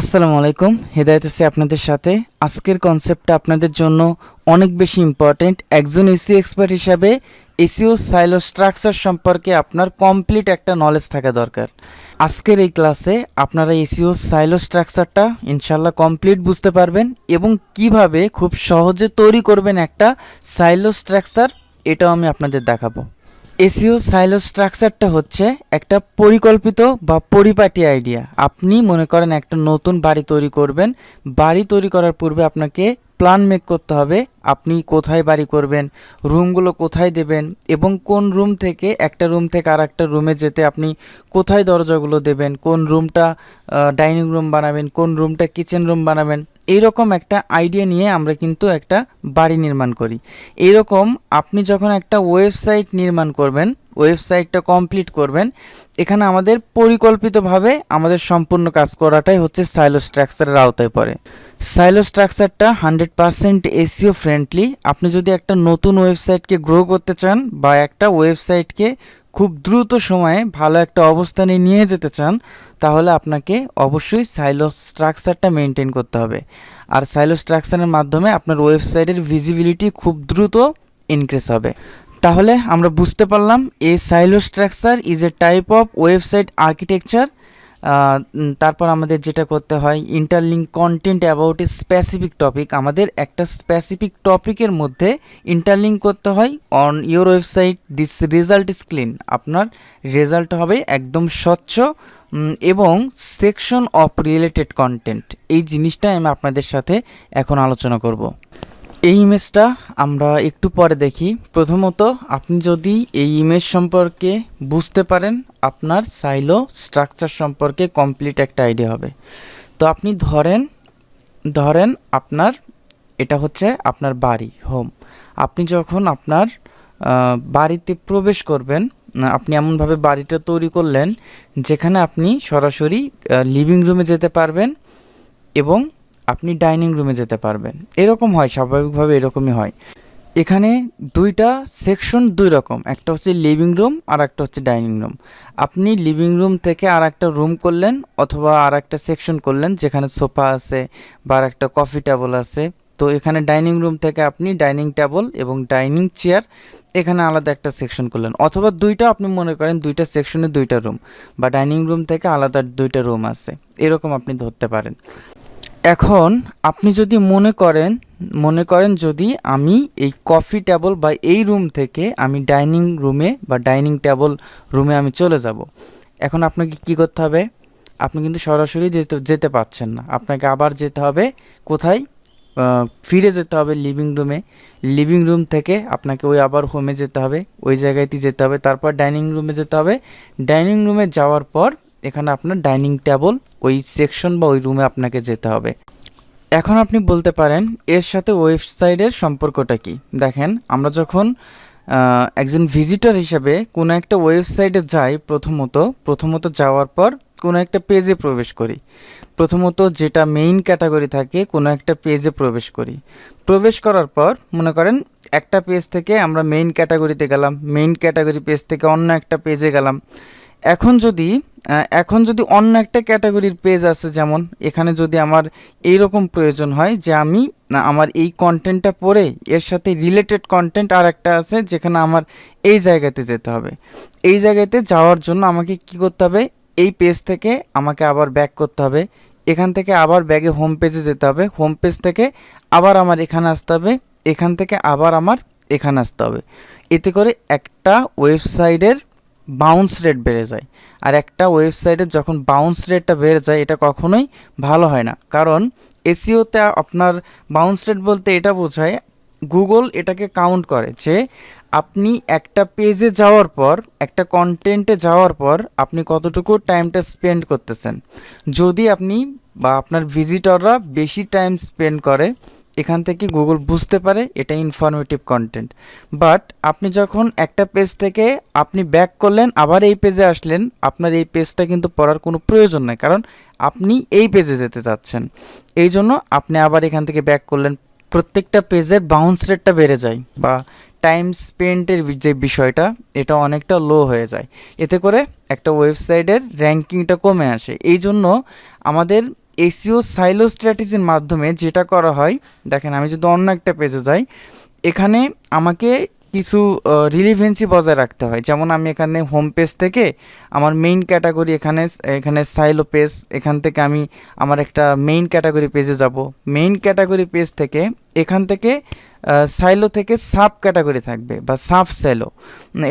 আসসালামু আলাইকুম। হেদায়েত-এসে আপনাদের সাথে। আজকের কনসেপ্টটা আপনাদের জন্য অনেক বেশি ইম্পর্টেন্ট। একজন এসইও এক্সপার্ট হিসাবে এসইও সাইলো স্ট্রাকচার সম্পর্কে আপনার কমপ্লিট একটা নলেজ থাকা দরকার। আজকের এই ক্লাসে আপনারা এসইও সাইলো স্ট্রাকচারটা ইনশাল্লাহ কমপ্লিট বুঝতে পারবেন এবং কিভাবে খুব সহজে তৈরি করবেন একটা সাইলো স্ট্রাকচার, এটাও আমি আপনাদের দেখাবো। এসইও সাইলো স্ট্রাকচারটা হচ্ছে একটা পরিকল্পিত বা পরিপাটি আইডিয়া। আপনি মনে করেন একটা নতুন বাড়ি তৈরি করবেন, বাড়ি তৈরি করার পূর্বে আপনাকে প্ল্যান মেক করতে হবে। আপনি কোথায় বাড়ি করবেন, রুমগুলো কোথায় দেবেন এবং কোন রুম থেকে একটা রুম থেকে আর একটা রুমে যেতে আপনি কোথায় দরজাগুলো দেবেন, কোন রুমটা ডাইনিং রুম বানাবেন, কোন রুমটা কিচেন রুম বানাবেন। এইরকম একটা আইডিয়া নিয়ে আমরা কিন্তু একটা বাড়ি নির্মাণ করি। এইরকম আপনি যখন একটা ওয়েবসাইট নির্মাণ করবেন, ওয়েবসাইটটা কমপ্লিট করবেন, এখানে আমাদের পরিকল্পিতভাবে আমাদের সম্পূর্ণ কাজ করাটাই হচ্ছে সাইলো স্ট্রাকচারের আওতায় পড়ে। সাইলো স্ট্রাকচারটা 100% এসইও ফ্রেন্ডলি। আপনি যদি একটা নতুন ওয়েবসাইটকে গ্রো করতে চান বা একটা ওয়েবসাইটকে খুব দ্রুত সময়ে ভালো একটা অবস্থানে নিয়ে যেতে চান, তাহলে আপনাকে অবশ্যই সাইলো স্ট্রাকচারটা মেনটেন করতে হবে। আর সাইলো স্ট্রাকচারের মাধ্যমে আপনার ওয়েবসাইটের ভিজিবিলিটি খুব দ্রুত ইনক্রিজ হবে। তাহলে আমরা বুঝতে পারলাম এই silo structure is a type of website architecture. তারপর আমাদের যেটা করতে হয়, interlink content about a specific topic. আমাদের একটা স্পেসিফিক টপিকের মধ্যে ইন্টারলিঙ্ক করতে হয়। On your website this result is clean. আপনার রেজাল্ট হবে একদম স্বচ্ছ এবং সেকশন অফ রিলেটেড কন্টেন্ট। এই জিনিসটাই আমি আপনাদের সাথে এখন আলোচনা করব। এই ইমেজটা আমরা একটু পরে দেখি। প্রথমত আপনি যদি এই ইমেজ সম্পর্কে বুঝতে পারেন, আপনার সাইলো স্ট্রাকচার সম্পর্কে কমপ্লিট একটা আইডিয়া হবে। তো আপনি ধরেন আপনার এটা হচ্ছে আপনার বাড়ি, হোম। আপনি যখন আপনার বাড়িতে প্রবেশ করবেন, আপনি এমনভাবে বাড়িটা তৈরি করলেন যেখানে আপনি সরাসরি লিভিং রুমে যেতে পারবেন এবং আপনি ডাইনিং রুমে যেতে পারবেন। এরকম হয়, স্বাভাবিকভাবে এরকমই হয়। এখানে দুইটা সেকশন দুই রকম, একটা হচ্ছে লিভিং রুম আর একটা হচ্ছে ডাইনিং রুম। আপনি লিভিং রুম থেকে আর একটা রুম করলেন অথবা আর একটা সেকশন করলেন যেখানে সোফা আছে বা আর একটা কফি টেবল আছে। তো এখানে ডাইনিং রুম থেকে আপনি ডাইনিং টেবল এবং ডাইনিং চেয়ার এখানে আলাদা একটা সেকশন করলেন, অথবা দুইটা আপনি মনে করেন দুইটা সেকশনে দুইটা রুম বা ডাইনিং রুম থেকে আলাদা দুইটা রুম আছে, এরকম আপনি ধরতে পারেন। এখন আপনি যদি মনে করেন যদি আমি এই কফি টেবল বা এই রুম থেকে আমি ডাইনিং রুমে বা ডাইনিং টেবল রুমে আমি চলে যাব, এখন আপনাকে কি করতে হবে? আপনি কিন্তু সরাসরি যেতে পারছেন না, আপনাকে আবার যেতে হবে কোথায়? ফিরে যেতে হবে লিভিং রুমে। লিভিং রুম থেকে আপনাকে ওই আবার হোমে যেতে হবে, ওই জায়গাতেই যেতে হবে, তারপর ডাইনিং রুমে যেতে হবে। ডাইনিং রুমে যাওয়ার পর এখানে আপনার ডাইনিং টেবল ওই সেকশন বা ওই রুমে আপনাকে যেতে হবে। এখন আপনি বলতে পারেন এর সাথে ওয়েবসাইটের সম্পর্কটা কি? দেখেন, আমরা যখন একজন ভিজিটর হিসেবে কোনো একটা ওয়েবসাইটে যাই, প্রথমত যাওয়ার পর কোনো একটা পেজে প্রবেশ করি। প্রথমত যেটা মেইন ক্যাটাগরি থাকে, কোনো একটা পেজে প্রবেশ করি। প্রবেশ করার পর মনে করেন একটা পেজ থেকে আমরা মেইন ক্যাটাগরিতে গেলাম, মেইন ক্যাটাগরি পেজ থেকে অন্য একটা পেজে গেলাম। এখন যদি অন্য একটা ক্যাটাগরির পেজ আছে, যেমন এখানে যদি আমার এইরকম প্রয়োজন হয় যে আমি আমার এই কন্টেন্টটা পড়ে এর সাথে রিলেটেড কন্টেন্ট আর একটা আছে যেখানে আমার এই জায়গাতে যেতে হবে। এই জায়গাতে যাওয়ার জন্য আমাকে কি করতে হবে? এই পেজ থেকে আমাকে আবার ব্যাক করতে হবে, এখান থেকে আবার ব্যাগে হোম পেজে যেতে হবে, হোম পেজ থেকে আবার আমার এখানে আসতে হবে, এখান থেকে আবার আমার এখানে আসতে হবে। এতে করে একটা ওয়েবসাইটের বাউন্স রেট বেড়ে যায়। আর একটা ওয়েবসাইটের যখন বাউন্স রেটটা বেড়ে যায়, এটা কখনোই ভালো হয় না। কারণ এসইওতে আপনার বাউন্স রেট বলতে এটা বোঝায়, গুগল এটাকে কাউন্ট করে যে আপনি একটা পেজে যাওয়ার পর, একটা কন্টেন্টে যাওয়ার পর আপনি কতটুকু টাইমটা স্পেন্ড করতেছেন। যদি আপনি বা আপনার ভিজিটররা বেশি টাইম স্পেন্ড করে, এখান থেকে গুগল বুঝতে পারে এটা ইনফরমেটিভ কন্টেন্ট। বাট আপনি যখন একটা পেজ থেকে আপনি ব্যাক করলেন, আবার এই পেজে আসলেন, আপনার এই পেজটা কিন্তু পড়ার কোনো প্রয়োজন নাই, কারণ আপনি এই পেজে যেতে চাচ্ছেন। এই জন্য আপনি আবার এখান থেকে ব্যাক করলেন। প্রত্যেকটা পেজের বাউন্স রেটটা বেড়ে যায় বা টাইম স্পেন্টের যে বিষয়টা, এটা অনেকটা লো হয়ে যায়। এতে করে একটা ওয়েবসাইটের র্যাঙ্কিংটা কমে আসে। এই জন্য আমাদের এসইও সাইলো স্ট্র্যাটেজির মাধ্যমে যেটা করা হয়, দেখেন আমি যদি অন্য একটা পেজে যাই, এখানে আমাকে কিছু রিলিভেন্সি বজায় রাখতে হয়। যেমন আমি এখানে হোম পেজ থেকে আমার মেইন ক্যাটাগরি এখানে সাইলো পেজ, এখান থেকে আমি আমার একটা মেইন ক্যাটাগরি পেজে যাব। মেইন ক্যাটাগরি পেজ থেকে এখান থেকে সাইলো থেকে সাব ক্যাটাগরি থাকবে বা সাব সাইলো,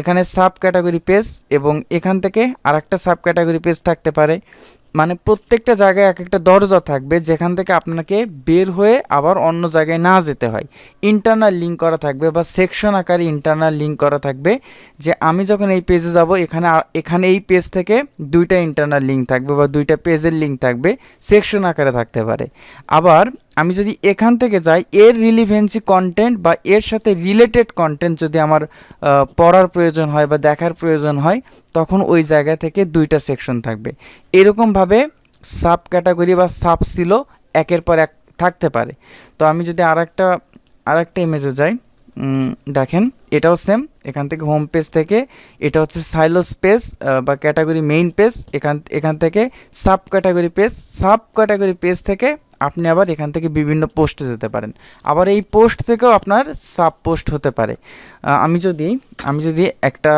এখানে সাব ক্যাটাগরি পেজ এবং এখান থেকে আরেকটা সাব ক্যাটাগরি পেজ থাকতে পারে। মানে প্রত্যেকটা জায়গায় এক একটা দরজা থাকবে যেখান থেকে আপনাকে বের হয়ে আবার অন্য জায়গায় না যেতে হয়। ইন্টারনাল লিঙ্ক করা থাকবে বা সেকশন আকারে ইন্টারনাল লিঙ্ক করা থাকবে, যে আমি যখন এই পেজে যাব এখানে এই পেজ থেকে দুইটা ইন্টারনাল লিঙ্ক থাকবে বা দুইটা পেজের লিঙ্ক থাকবে, সেকশন আকারে থাকতে পারে। আবার আমি যদি এখান থেকে যাই, এর রিলিভেন্সি কন্টেন্ট বা এর সাথে রিলেটেড কন্টেন্ট যদি আমার পড়ার প্রয়োজন হয় বা দেখার প্রয়োজন হয়, তখন ওই জায়গা থেকে দুইটা সেকশন থাকবে। এরকমভাবে সাব ক্যাটাগরি বা সাব সিলো একের পর এক থাকতে পারে। তো আমি যদি আরেকটা ইমেজে যাই, দেখেন এটাও সেম, এখান থেকে হোম পেজ থেকে এটা হচ্ছে সাইলোস পেজ বা ক্যাটাগরি মেইন পেজ, এখান থেকে সাব ক্যাটাগরি পেজ থেকে আপনি আবার এখান থেকে বিভিন্ন পোস্টে যেতে পারেন। আবার এই পোস্ট থেকেও আপনার সাব পোস্ট হতে পারে। আমি যদি একটা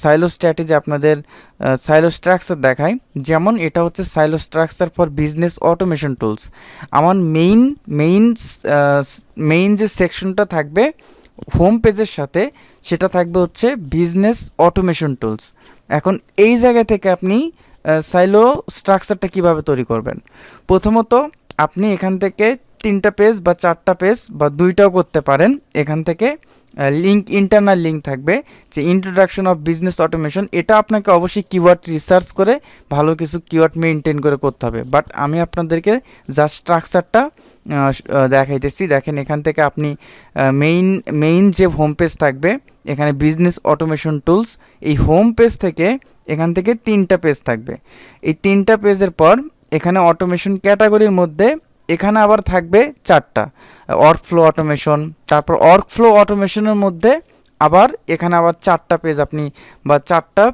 সাইলো স্ট্র্যাটেজি আপনাদের সাইলো স্ট্রাকচার দেখাই, যেমন এটা হচ্ছে silo structure for business automation tools. আমার মেইন যে সেকশনটা থাকবে হোম পেজের সাথে, সেটা থাকবে হচ্ছে বিজনেস অটোমেশন টুলস। এখন এই জায়গা থেকে আপনি সাইলো স্ট্রাকচারটা কিভাবে তৈরি করবেন? প্রথমত আপনি এখান থেকে 3টা পেজ বা 4টা পেজ বা 2টাও করতে পারেন। এখান থেকে ইন্টারনাল লিঙ্ক থাকবে যে ইন্ট্রোডাকশন অফ বিজনেস অটোমেশন। এটা আপনাকে অবশ্যই কিওয়ার্ড রিসার্চ করে ভালো কিছু কিওয়ার্ড মেনটেন করে করতে হবে, বাট আমি আপনাদেরকে জাস্ট স্ট্রাকচারটা দেখাইতেছি। দেখেন এখান থেকে আপনি মেইন যে হোম পেজ থাকবে, এখানে বিজনেস অটোমেশন টুলস, এই হোম পেজ থেকে এখান থেকে 3টা পেজ থাকবে। এই 3টা পেজের পর এখানে অটোমেশন ক্যাটাগরির মধ্যে এখানে আবার থাকবে 4টা ওয়ার্কফ্লো অটোমেশন। তারপর ওয়ার্কফ্লো অটোমেশনের মধ্যে আবার এখানে আবার 4টা পেজ আপনি বা 4টা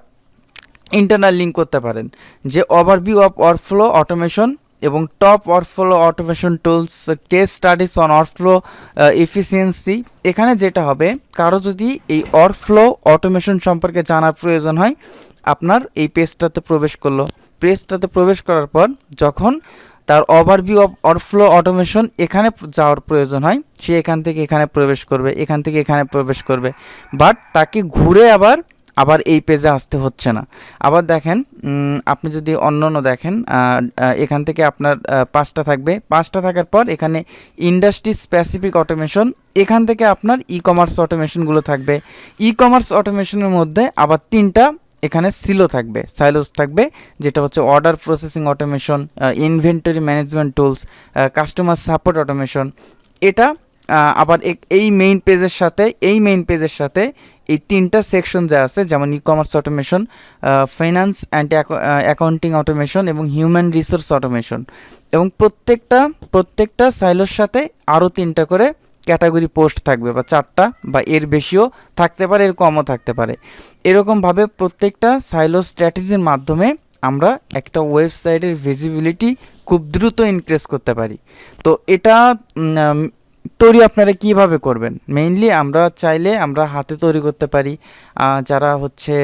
ইন্টারনাল লিঙ্ক করতে পারেন, যে ওভারভিউ অফ ওয়ার্কফ্লো অটোমেশন এবং top workflow automation tools, case studies on workflow efficiency. এখানে যেটা হবে, কারো যদি এই ওয়ার্কফ্লো অটোমেশন সম্পর্কে জানার প্রয়োজন হয়, আপনার এই পেজটাতে প্রবেশ করার পর যখন তার ওভারভিউ অফ ওয়ার্কফ্লো অটোমেশন এখানে যাওয়ার প্রয়োজন হয়, সে এখান থেকে এখানে প্রবেশ করবে, এখান থেকে এখানে প্রবেশ করবে, বাট তাকে ঘুরে আবার এই পেজে আসতে হচ্ছে না। আবার দেখেন আপনি যদি অন্য দেখেন, এখান থেকে আপনার 5টা থাকবে। 5টা থাকার পর এখানে ইন্ডাস্ট্রি স্পেসিফিক অটোমেশন, এখান থেকে আপনার ই কমার্স অটোমেশনগুলো থাকবে। ই কমার্স অটোমেশনের মধ্যে আবার 3টা এখানে সাইলোস থাকবে, যেটা হচ্ছে order processing automation, inventory management tools, customer support automation. এটা আবার এই মেইন পেজের সাথে এই 3টা সেকশন যা আছে, যেমন e commerce automation, finance and accounting automation এবং হিউম্যান রিসোর্স অটোমেশন, এবং প্রত্যেকটা সাইলোর সাথে আরও 3টা করে ক্যাটাগরি পোস্ট থাকবে, বা 4টা বা এর বেশিও থাকতে পারে, এর কমও থাকতে পারে। এরকমভাবে প্রত্যেকটা সাইলো স্ট্র্যাটেজির মাধ্যমে আমরা একটা ওয়েবসাইটের ভিজিবিলিটি খুব দ্রুত ইনক্রিজ করতে পারি। তো এটা তৈরি আপনারা কিভাবে করবেন? মেইনলি আমরা চাইলে আমরা হাতে তৈরি করতে পারি, যারা হচ্ছে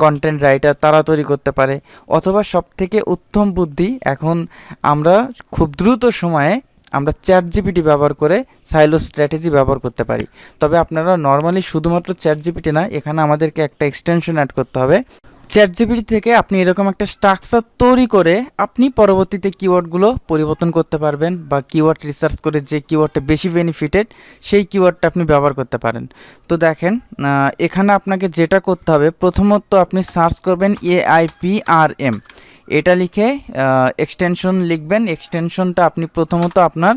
কন্টেন্ট রাইটার তারা তৈরি করতে পারে, অথবা সবথেকে উত্তম বুদ্ধি, এখন আমরা খুব দ্রুত সময়ে আমরা ChatGPT ব্যবহার করে সাইলো স্ট্র্যাটেজি ব্যবহার করতে পারি। তবে আপনারা নর্মালি শুধুমাত্র ChatGPT না, এখানে আমাদেরকে একটা এক্সটেনশন অ্যাড করতে হবে। ChatGPT থেকে আপনি এরকম একটা স্ট্রাকচার তৈরি করে আপনি পরবর্তীতে কিওয়ার্ডগুলো পরিবর্তন করতে পারবেন, বা কিওয়ার্ড রিসার্চ করে যে কিওয়ার্ডটা বেশি বেনিফিটেড সেই কিওয়ার্ডটা আপনি ব্যবহার করতে পারেন। তো দেখেন এখানে আপনাকে যেটা করতে হবে, প্রথমত আপনি সার্চ করবেন AIPRM, এটা লিখে এক্সটেনশন লিখবেন। এক্সটেনশনটা আপনি প্রথমত আপনার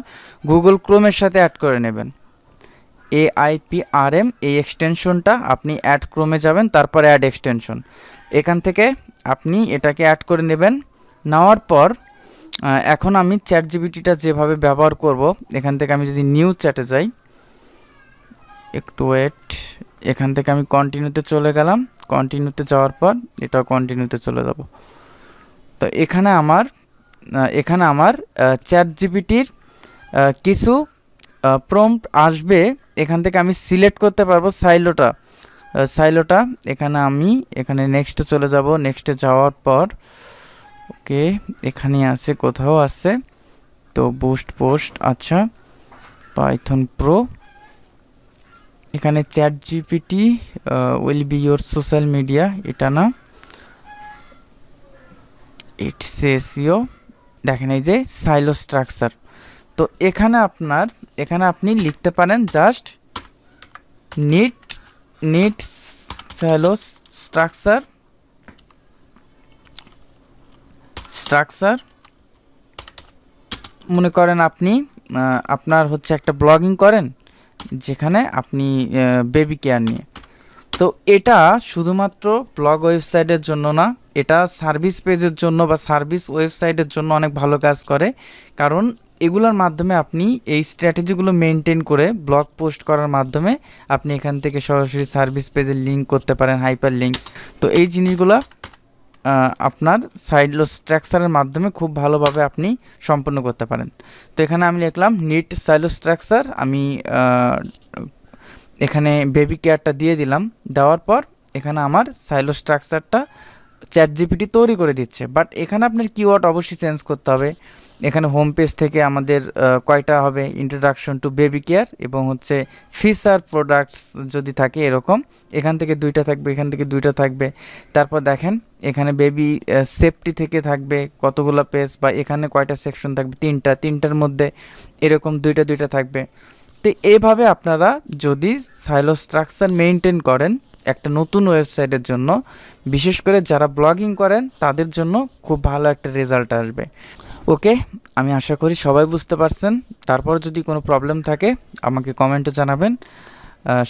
গুগল ক্রোমের সাথে অ্যাড করে নেবেন। AIPRM এই এক্সটেনশনটা আপনি অ্যাড ক্রোমে যাবেন, তারপর অ্যাড এক্সটেনশন, এখান থেকে আপনি এটাকে অ্যাড করে নেবেন। নেওয়ার পর এখন আমি ChatGPTটা যেভাবে ব্যবহার করব, এখান থেকে আমি যদি নিউ চ্যাটে যাই, একটু ওয়েট, এখান থেকে আমি কন্টিনিউতে চলে গেলাম। কন্টিনিউতে যাওয়ার পর এটাও কন্টিনিউতে চলে যাব। তো এখানে আমার এখানে আমার চ্যাট জিপিটির কিছু প্রম্পট আসবে, এখান থেকে আমি সিলেক্ট করতে পারবো সাইলোটা। এখানে নেক্সটে চলে যাব। নেক্সটে যাওয়ার পর ওকে, এখানে আছে, কোথাও আছে, তো বুস্ট পোস্ট, আচ্ছা, পাইথন প্রো, এখানে chat GPT will be your social media, এটা না, ইটস এসইও, দেখেন এই যে সাইলো স্ট্রাকচার। তো এখানে আপনি লিখতে পারেন জাস্ট নিট সাইলো স্ট্রাকচার। মনে করেন আপনি আপনার হচ্ছে একটা ব্লগিং করেন যেখানে আপনি বেবি কেয়ার নিয়ে, তো এটা শুধুমাত্র ব্লগ ওয়েবসাইটের জন্য না, এটা সার্ভিস পেজের জন্য বা সার্ভিস ওয়েবসাইটের জন্য অনেক ভালো কাজ করে। কারণ এগুলোর মাধ্যমে আপনি এই স্ট্র্যাটেজিগুলো মেনটেন করে ব্লগ পোস্ট করার মাধ্যমে আপনি এখান থেকে সরাসরি সার্ভিস পেজে লিঙ্ক করতে পারেন, হাইপার লিঙ্ক। তো এই জিনিসগুলো আপনার সাইলো স্ট্রাকচারের মাধ্যমে খুব ভালোভাবে আপনি সম্পন্ন করতে পারেন। তো এখানে আমি লিখলাম নিট সাইলো স্ট্রাকচার, আমি এখানে বেবি কেয়ারটা দিয়ে দিলাম। দেওয়ার পর এখানে আমার সাইলো স্ট্রাকচারটা চ্যাট জিপিটি তৈরি করে দিচ্ছে। বাট এখানে আপনার কিওয়ার্ড অবশ্যই চেঞ্জ করতে হবে। এখানে হোম পেজ থেকে আমাদের কয়টা হবে, ইন্ট্রোডাকশন টু বেবি কেয়ার এবং হচ্ছে ফিচার প্রোডাক্টস যদি থাকে এরকম, এখান থেকে 2টা থাকবে, এখান থেকে 2টা থাকবে। তারপর দেখেন এখানে বেবি সেফটি থেকে থাকবে কতগুলো পেজ, বা এখানে কয়টা সেকশন থাকবে, 3টার মধ্যে এরকম 2টা থাকবে। তো এইভাবে আপনারা যদি সাইলো স্ট্রাকচার মেনটেন করেন একটা নতুন ওয়েবসাইটের জন্য, বিশেষ করে যারা ব্লগিং করেন তাদের জন্য খুব ভালো একটা রেজাল্ট আসবে। ওকে, আমি আশা করি সবাই বুঝতে পারছেন। তারপর যদি কোনো প্রবলেম থাকে আমাকে কমেন্টে জানাবেন।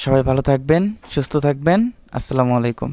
সবাই ভালো থাকবেন, সুস্থ থাকবেন। আসসালামু আলাইকুম।